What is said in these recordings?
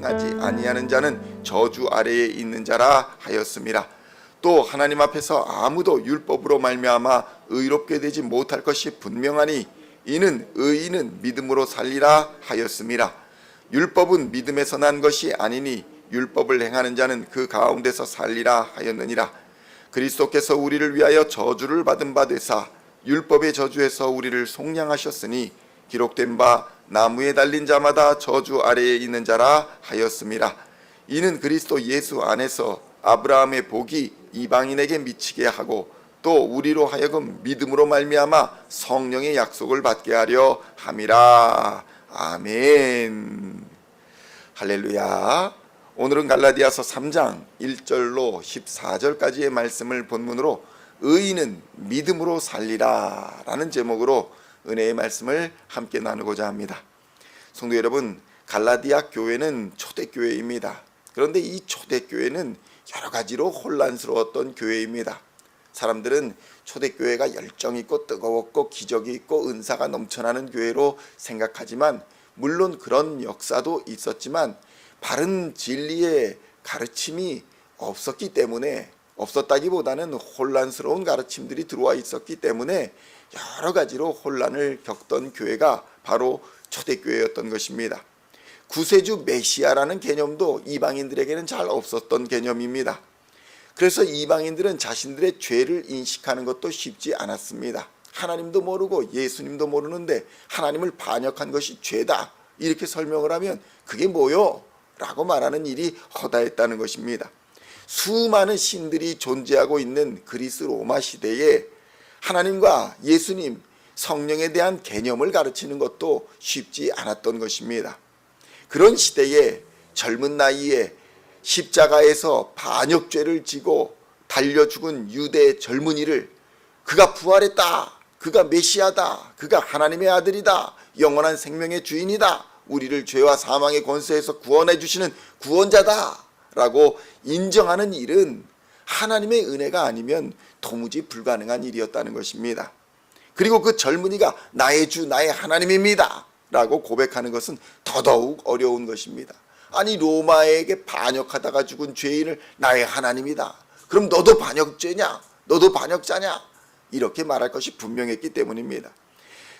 행하지 아니하는 자는 저주 아래에 있는 자라 하였음이라. 또 하나님 앞에서 아무도 율법으로 말미암아 의롭게 되지 못할 것이 분명하니 이는 의인은 믿음으로 살리라 하였음이라. 율법은 믿음에서 난 것이 아니니 율법을 행하는 자는 그 가운데서 살리라 하였느니라. 그리스도께서 우리를 위하여 저주를 받은 바 되사 율법의 저주에서 우리를 속량하셨으니 기록된 바 나무에 달린 자마다 저주 아래에 있는 자라 하였음이라. 이는 그리스도 예수 안에서 아브라함의 복이 이방인에게 미치게 하고 또 우리로 하여금 믿음으로 말미암아 성령의 약속을 받게 하려 함이라. 아멘. 할렐루야. 오늘은 갈라디아서 3장 1절로 14절까지의 말씀을 본문으로 의인은 믿음으로 살리라 라는 제목으로 은혜의 말씀을 함께 나누고자 합니다. 성도 여러분, 갈라디아 교회는 초대교회입니다. 그런데 이 초대교회는 여러 가지로 혼란스러웠던 교회입니다. 사람들은 초대교회가 열정 있고 뜨거웠고 기적이 있고 은사가 넘쳐나는 교회로 생각하지만, 물론 그런 역사도 있었지만 바른 진리의 가르침이 없었기 때문에, 없었다기보다는 혼란스러운 가르침들이 들어와 있었기 때문에 여러 가지로 혼란을 겪던 교회가 바로 초대교회였던 것입니다. 구세주 메시아라는 개념도 이방인들에게는 잘 없었던 개념입니다. 그래서 이방인들은 자신들의 죄를 인식하는 것도 쉽지 않았습니다. 하나님도 모르고 예수님도 모르는데 하나님을 반역한 것이 죄다 이렇게 설명을 하면 그게 뭐요? 라고 말하는 일이 허다했다는 것입니다. 수많은 신들이 존재하고 있는 그리스 로마 시대에 하나님과 예수님, 성령에 대한 개념을 가르치는 것도 쉽지 않았던 것입니다. 그런 시대에 젊은 나이에 십자가에서 반역죄를 지고 달려 죽은 유대 젊은이를 그가 부활했다, 그가 메시아다, 그가 하나님의 아들이다, 영원한 생명의 주인이다, 우리를 죄와 사망의 권세에서 구원해 주시는 구원자다 라고 인정하는 일은 하나님의 은혜가 아니면 도무지 불가능한 일이었다는 것입니다. 그리고 그 젊은이가 나의 주, 나의 하나님입니다 라고 고백하는 것은 더더욱 어려운 것입니다. 아니, 로마에게 반역하다가 죽은 죄인을 나의 하나님이다, 그럼 너도 반역죄냐? 너도 반역자냐? 이렇게 말할 것이 분명했기 때문입니다.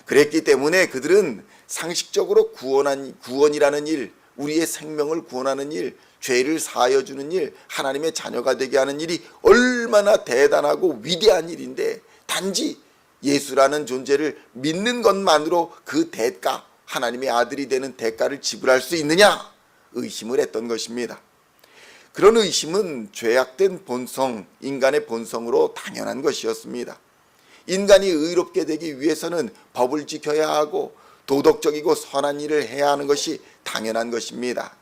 그랬기 때문에 그들은 상식적으로 구원이라는 일, 우리의 생명을 구원하는 일, 죄를 사하여 주는 일, 하나님의 자녀가 되게 하는 일이 얼마나 대단하고 위대한 일인데 단지 예수라는 존재를 믿는 것만으로 그 대가, 하나님의 아들이 되는 대가를 지불할 수 있느냐? 의심을 했던 것입니다. 그런 의심은 죄악된 본성, 인간의 본성으로 당연한 것이었습니다. 인간이 의롭게 되기 위해서는 법을 지켜야 하고 도덕적이고 선한 일을 해야 하는 것이 당연한 것입니다.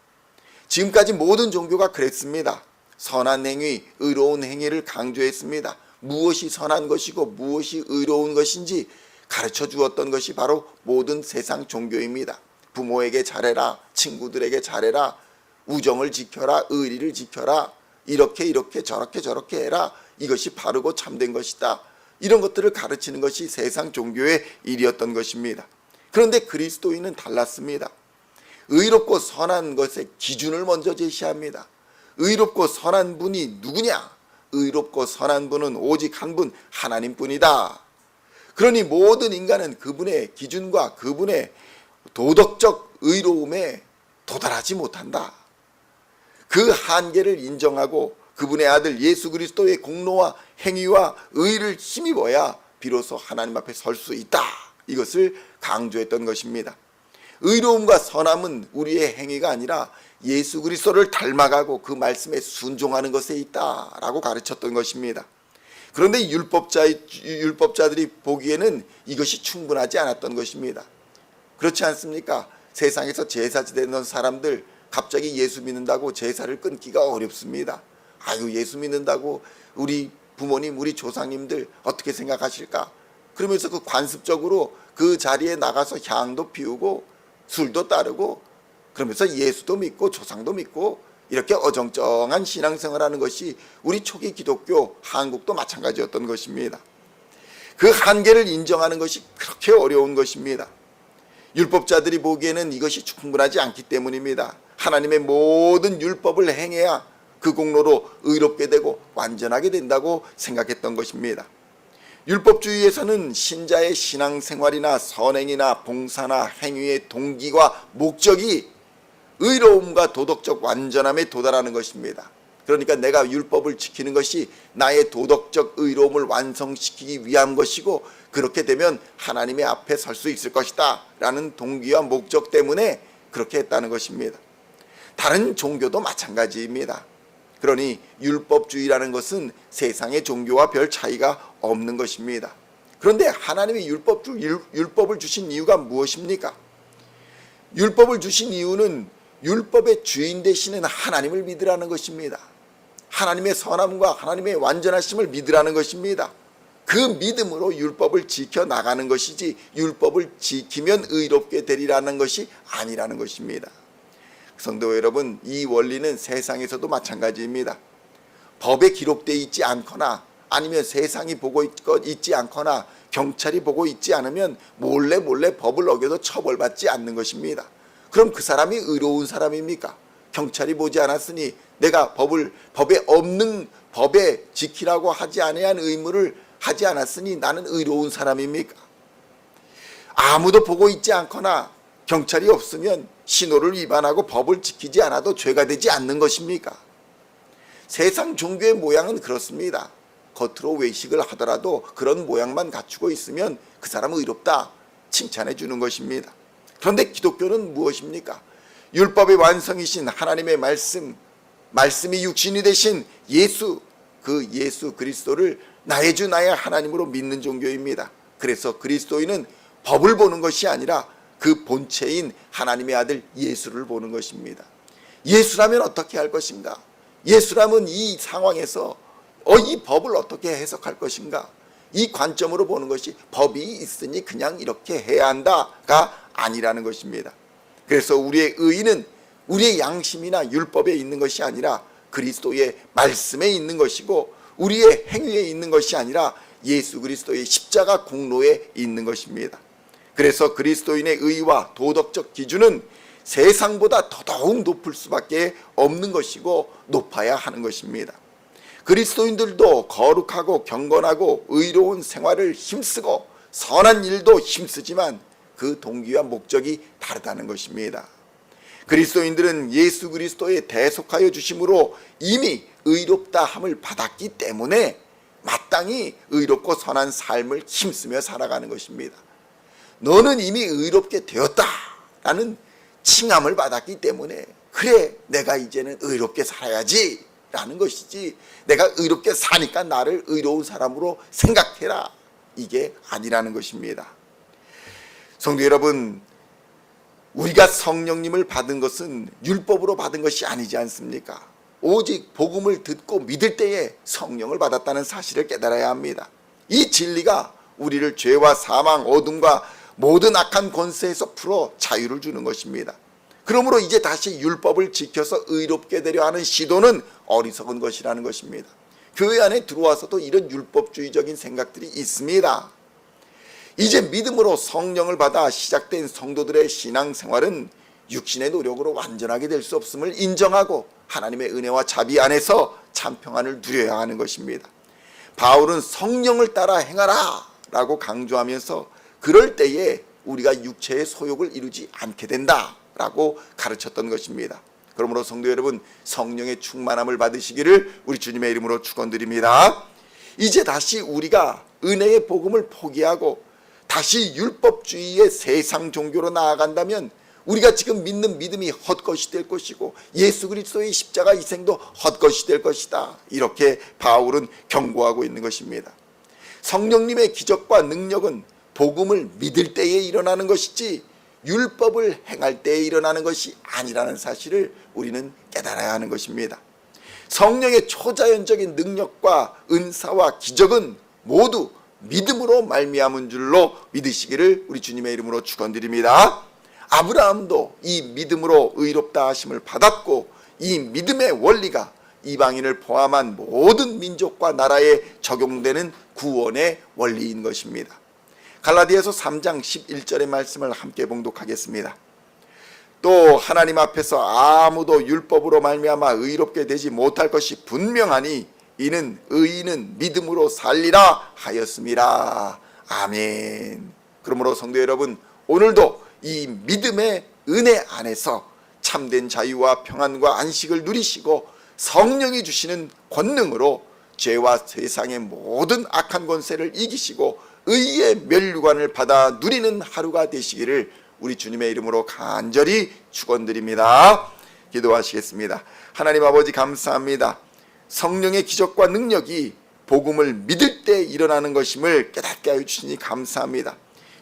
지금까지 모든 종교가 그랬습니다. 선한 행위, 의로운 행위를 강조했습니다. 무엇이 선한 것이고 무엇이 의로운 것인지 가르쳐 주었던 것이 바로 모든 세상 종교입니다. 부모에게 잘해라, 친구들에게 잘해라, 우정을 지켜라, 의리를 지켜라, 이렇게 저렇게 해라, 이것이 바르고 참된 것이다, 이런 것들을 가르치는 것이 세상 종교의 일이었던 것입니다. 그런데 그리스도인은 달랐습니다. 의롭고 선한 것의 기준을 먼저 제시합니다. 의롭고 선한 분이 누구냐? 의롭고 선한 분은 오직 한 분, 하나님뿐이다. 그러니 모든 인간은 그분의 기준과 그분의 도덕적 의로움에 도달하지 못한다. 그 한계를 인정하고 그분의 아들 예수 그리스도의 공로와 행위와 의를 힘입어야 비로소 하나님 앞에 설 수 있다. 이것을 강조했던 것입니다. 의로움과 선함은 우리의 행위가 아니라 예수 그리스도를 닮아가고 그 말씀에 순종하는 것에 있다라고 가르쳤던 것입니다. 그런데 율법자들이 보기에는 이것이 충분하지 않았던 것입니다. 그렇지 않습니까? 세상에서 제사 지내는 사람들 갑자기 예수 믿는다고 제사를 끊기가 어렵습니다. 아유, 예수 믿는다고 우리 부모님, 우리 조상님들 어떻게 생각하실까? 그러면서 그 관습적으로 그 자리에 나가서 향도 피우고 술도 따르고 그러면서 예수도 믿고 조상도 믿고 이렇게 어정쩡한 신앙생활하는 것이 우리 초기 기독교 한국도 마찬가지였던 것입니다. 그 한계를 인정하는 것이 그렇게 어려운 것입니다. 율법자들이 보기에는 이것이 충분하지 않기 때문입니다. 하나님의 모든 율법을 행해야 그 공로로 의롭게 되고 완전하게 된다고 생각했던 것입니다. 율법주의에서는 신자의 신앙생활이나 선행이나 봉사나 행위의 동기와 목적이 의로움과 도덕적 완전함에 도달하는 것입니다. 그러니까 내가 율법을 지키는 것이 나의 도덕적 의로움을 완성시키기 위한 것이고, 그렇게 되면 하나님의 앞에 설 수 있을 것이다 라는 동기와 목적 때문에 그렇게 했다는 것입니다. 다른 종교도 마찬가지입니다. 그러니 율법주의라는 것은 세상의 종교와 별 차이가 없는 것입니다. 그런데 하나님이 율법을 주신 이유가 무엇입니까? 율법을 주신 이유는 율법의 주인 되시는 하나님을 믿으라는 것입니다. 하나님의 선함과 하나님의 완전하심을 믿으라는 것입니다. 그 믿음으로 율법을 지켜나가는 것이지 율법을 지키면 의롭게 되리라는 것이 아니라는 것입니다. 성도 여러분, 이 원리는 세상에서도 마찬가지입니다. 법에 기록되어 있지 않거나 아니면 세상이 보고 있지 않거나 경찰이 보고 있지 않으면 몰래 법을 어겨도 처벌받지 않는 것입니다. 그럼 그 사람이 의로운 사람입니까? 경찰이 보지 않았으니 내가 법에 지키라고 하지 아니한 의무를 하지 않았으니 나는 의로운 사람입니까? 아무도 보고 있지 않거나 경찰이 없으면 신호를 위반하고 법을 지키지 않아도 죄가 되지 않는 것입니까? 세상 종교의 모양은 그렇습니다. 겉으로 외식을 하더라도 그런 모양만 갖추고 있으면 그 사람은 의롭다 칭찬해 주는 것입니다. 그런데 기독교는 무엇입니까? 율법의 완성이신 하나님의 말씀이 육신이 되신 예수, 그 예수 그리스도를 나의 주 나의 하나님으로 믿는 종교입니다. 그래서 그리스도인은 법을 보는 것이 아니라 그 본체인 하나님의 아들 예수를 보는 것입니다. 예수라면 어떻게 할 것인가? 예수라면 이 상황에서 이 법을 어떻게 해석할 것인가? 이 관점으로 보는 것이 법이 있으니 그냥 이렇게 해야 한다가 아니라는 것입니다. 그래서 우리의 의의는 우리의 양심이나 율법에 있는 것이 아니라 그리스도의 말씀에 있는 것이고, 우리의 행위에 있는 것이 아니라 예수 그리스도의 십자가 공로에 있는 것입니다. 그래서 그리스도인의 의와 도덕적 기준은 세상보다 더더욱 높을 수밖에 없는 것이고 높아야 하는 것입니다. 그리스도인들도 거룩하고 경건하고 의로운 생활을 힘쓰고 선한 일도 힘쓰지만 그 동기와 목적이 다르다는 것입니다. 그리스도인들은 예수 그리스도의 대속하여 주심으로 이미 의롭다 함을 받았기 때문에 마땅히 의롭고 선한 삶을 힘쓰며 살아가는 것입니다. 너는 이미 의롭게 되었다라는 칭함을 받았기 때문에 그래 내가 이제는 의롭게 살아야지 라는 것이지, 내가 의롭게 사니까 나를 의로운 사람으로 생각해라, 이게 아니라는 것입니다. 성도 여러분, 우리가 성령님을 받은 것은 율법으로 받은 것이 아니지 않습니까? 오직 복음을 듣고 믿을 때에 성령을 받았다는 사실을 깨달아야 합니다. 이 진리가 우리를 죄와 사망, 어둠과 모든 악한 권세에서 풀어 자유를 주는 것입니다. 그러므로 이제 다시 율법을 지켜서 의롭게 되려 하는 시도는 어리석은 것이라는 것입니다. 교회 안에 들어와서도 이런 율법주의적인 생각들이 있습니다. 이제 믿음으로 성령을 받아 시작된 성도들의 신앙생활은 육신의 노력으로 완전하게 될 수 없음을 인정하고 하나님의 은혜와 자비 안에서 참 평안을 누려야 하는 것입니다. 바울은 성령을 따라 행하라 라고 강조하면서 그럴 때에 우리가 육체의 소욕을 이루지 않게 된다 라고 가르쳤던 것입니다. 그러므로 성도 여러분, 성령의 충만함을 받으시기를 우리 주님의 이름으로 축원드립니다. 이제 다시 우리가 은혜의 복음을 포기하고 다시 율법주의의 세상 종교로 나아간다면 우리가 지금 믿는 믿음이 헛것이 될 것이고 예수 그리스도의 십자가 희생도 헛것이 될 것이다, 이렇게 바울은 경고하고 있는 것입니다. 성령님의 기적과 능력은 복음을 믿을 때에 일어나는 것이지 율법을 행할 때에 일어나는 것이 아니라는 사실을 우리는 깨달아야 하는 것입니다. 성령의 초자연적인 능력과 은사와 기적은 모두 믿음으로 말미암은 줄로 믿으시기를 우리 주님의 이름으로 축원드립니다. 아브라함도 이 믿음으로 의롭다 하심을 받았고 이 믿음의 원리가 이방인을 포함한 모든 민족과 나라에 적용되는 구원의 원리인 것입니다. 갈라디아서 3장 11절의 말씀을 함께 봉독하겠습니다. 또 하나님 앞에서 아무도 율법으로 말미암아 의롭게 되지 못할 것이 분명하니 이는 의인은 믿음으로 살리라 하였음이라. 아멘. 그러므로 성도 여러분, 오늘도 이 믿음의 은혜 안에서 참된 자유와 평안과 안식을 누리시고 성령이 주시는 권능으로 죄와 세상의 모든 악한 권세를 이기시고 의의 면류관을 받아 누리는 하루가 되시기를 우리 주님의 이름으로 간절히 축원드립니다. 기도하시겠습니다. 하나님 아버지, 감사합니다. 성령의 기적과 능력이 복음을 믿을 때 일어나는 것임을 깨닫게 하여 주시니 감사합니다.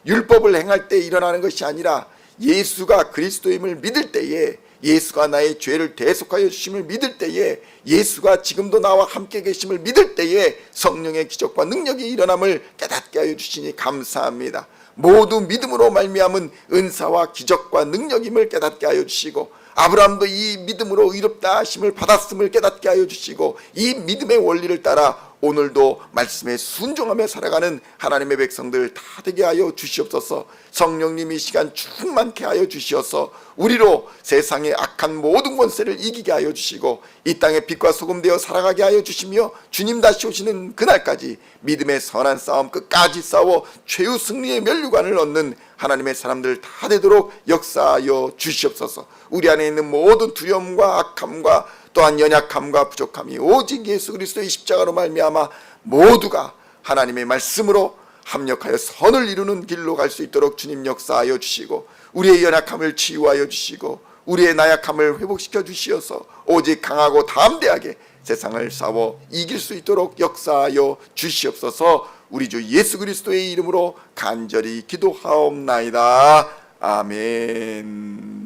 율법을 행할 때 일어나는 것이 아니라 예수가 그리스도임을 믿을 때에, 예수가 나의 죄를 대속하여 주심을 믿을 때에, 예수가 지금도 나와 함께 계심을 믿을 때에 성령의 기적과 능력이 일어남을 깨닫게 하여 주시니 감사합니다. 모두 믿음으로 말미암은 은사와 기적과 능력임을 깨닫게 하여 주시고, 아브라함도 이 믿음으로 의롭다 하심을 받았음을 깨닫게 하여 주시고, 이 믿음의 원리를 따라 오늘도 말씀에 순종하며 살아가는 하나님의 백성들 다 되게 하여 주시옵소서. 성령님이 시간 충만케 하여 주시어서 우리로 세상의 악한 모든 권세를 이기게 하여 주시고 이 땅의 빛과 소금 되어 살아가게 하여 주시며 주님 다시 오시는 그날까지 믿음의 선한 싸움 끝까지 싸워 최후 승리의 면류관을 얻는 하나님의 사람들 다 되도록 역사하여 주시옵소서. 우리 안에 있는 모든 두려움과 악함과 또한 연약함과 부족함이 오직 예수 그리스도의 십자가로 말미암아 모두가 하나님의 말씀으로 합력하여 선을 이루는 길로 갈 수 있도록 주님 역사하여 주시고 우리의 연약함을 치유하여 주시고 우리의 나약함을 회복시켜 주시어서 오직 강하고 담대하게 세상을 싸워 이길 수 있도록 역사하여 주시옵소서. 우리 주 예수 그리스도의 이름으로 간절히 기도하옵나이다. 아멘.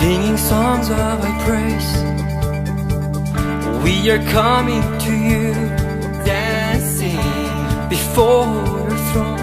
Singing songs of thy praise, we are coming to you, dancing before your throne.